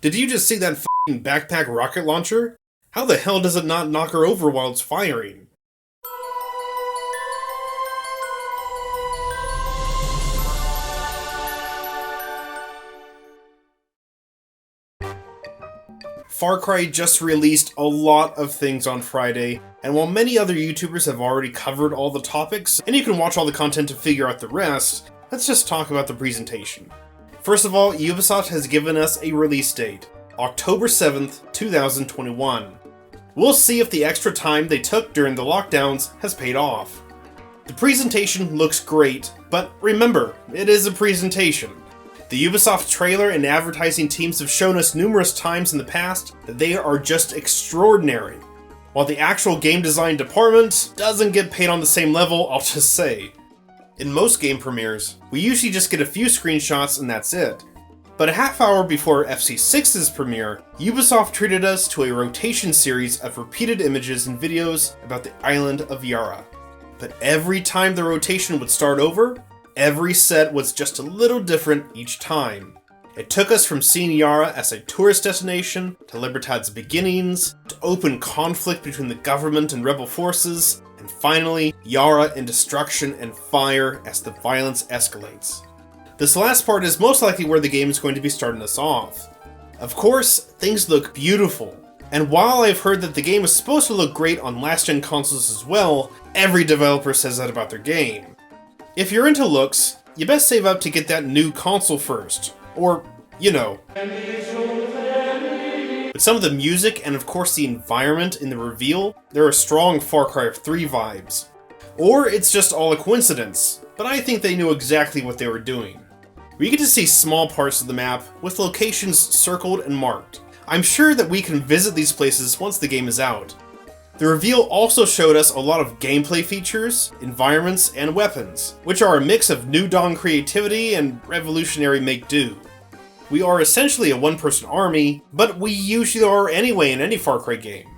Did you just see that f***ing backpack rocket launcher? How the hell does it not knock her over while it's firing? Far Cry just released a lot of things on Friday, and while many other YouTubers have already covered all the topics, and you can watch all the content to figure out the rest, let's just talk about the presentation. First of all, Ubisoft has given us a release date, October 7th, 2021. We'll see if the extra time they took during the lockdowns has paid off. The presentation looks great, but remember, it is a presentation. The Ubisoft trailer and advertising teams have shown us numerous times in the past that they are just extraordinary, while the actual game design department doesn't get paid on the same level, I'll just say. In most game premieres, we usually just get a few screenshots and that's it. But a half hour before FC6's premiere, Ubisoft treated us to a rotation series of repeated images and videos about the island of Yara. But every time the rotation would start over, every set was just a little different each time. It took us from seeing Yara as a tourist destination, to Libertad's beginnings, to open conflict between the government and rebel forces, and finally, Yara in destruction and fire as the violence escalates. This last part is most likely where the game is going to be starting us off. Of course, things look beautiful, and while I've heard that the game is supposed to look great on last-gen consoles as well, every developer says that about their game. If you're into looks, you best save up to get that new console first, or, you know. But some of the music and of course the environment in the reveal, there are strong Far Cry 3 vibes. Or it's just all a coincidence, but I think they knew exactly what they were doing. We get to see small parts of the map with locations circled and marked. I'm sure that we can visit these places once the game is out. The reveal also showed us a lot of gameplay features, environments, and weapons, which are a mix of New Dawn creativity and revolutionary make-do. We are essentially a one-person army, but we usually are anyway in any Far Cry game.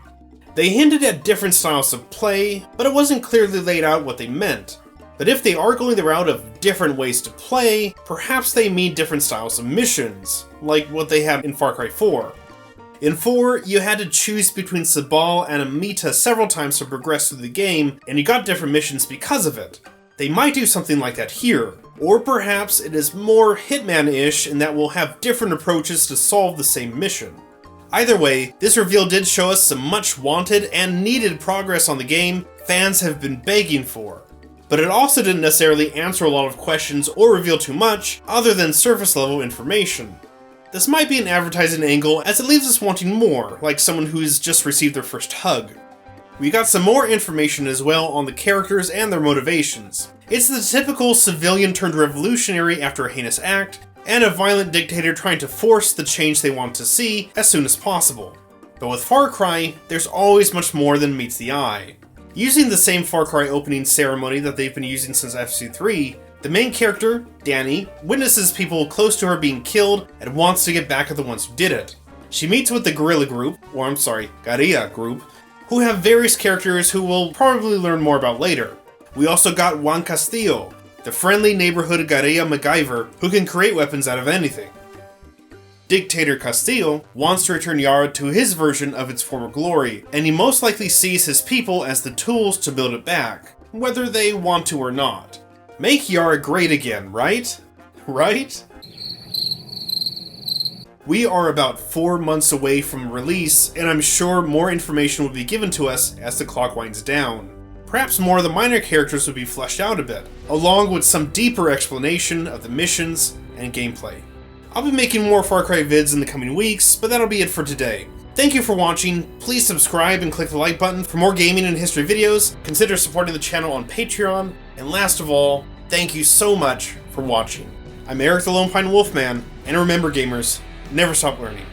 They hinted at different styles of play, but it wasn't clearly laid out what they meant. But if they are going the route of different ways to play, perhaps they mean different styles of missions, like what they have in Far Cry 4. In 4, you had to choose between Sabal and Amita several times to progress through the game, and you got different missions because of it. They might do something like that here, or perhaps it is more Hitman-ish in that we'll have different approaches to solve the same mission. Either way, this reveal did show us some much wanted and needed progress on the game fans have been begging for. But it also didn't necessarily answer a lot of questions or reveal too much other than surface level information. This might be an advertising angle as it leaves us wanting more, like someone who's just received their first hug. We got some more information as well on the characters and their motivations. It's the typical civilian turned revolutionary after a heinous act, and a violent dictator trying to force the change they want to see as soon as possible. But with Far Cry, there's always much more than meets the eye. Using the same Far Cry opening ceremony that they've been using since FC3, the main character, Danny, witnesses people close to her being killed and wants to get back at the ones who did it. She meets with the guerrilla group, guerrilla group, who have various characters who we'll probably learn more about later. We also got Juan Castillo, the friendly neighborhood guerrilla MacGyver who can create weapons out of anything. Dictator Castillo wants to return Yara to his version of its former glory, and he most likely sees his people as the tools to build it back, whether they want to or not. Make Yara great again, right? Right? We are about 4 months away from release, and I'm sure more information will be given to us as the clock winds down. Perhaps more of the minor characters will be fleshed out a bit, along with some deeper explanation of the missions and gameplay. I'll be making more Far Cry vids in the coming weeks, but that'll be it for today. Thank you for watching, please subscribe and click the like button for more gaming and history videos, consider supporting the channel on Patreon, and last of all, thank you so much for watching. I'm Eric the LonePineWolfman, and remember gamers, never stop learning.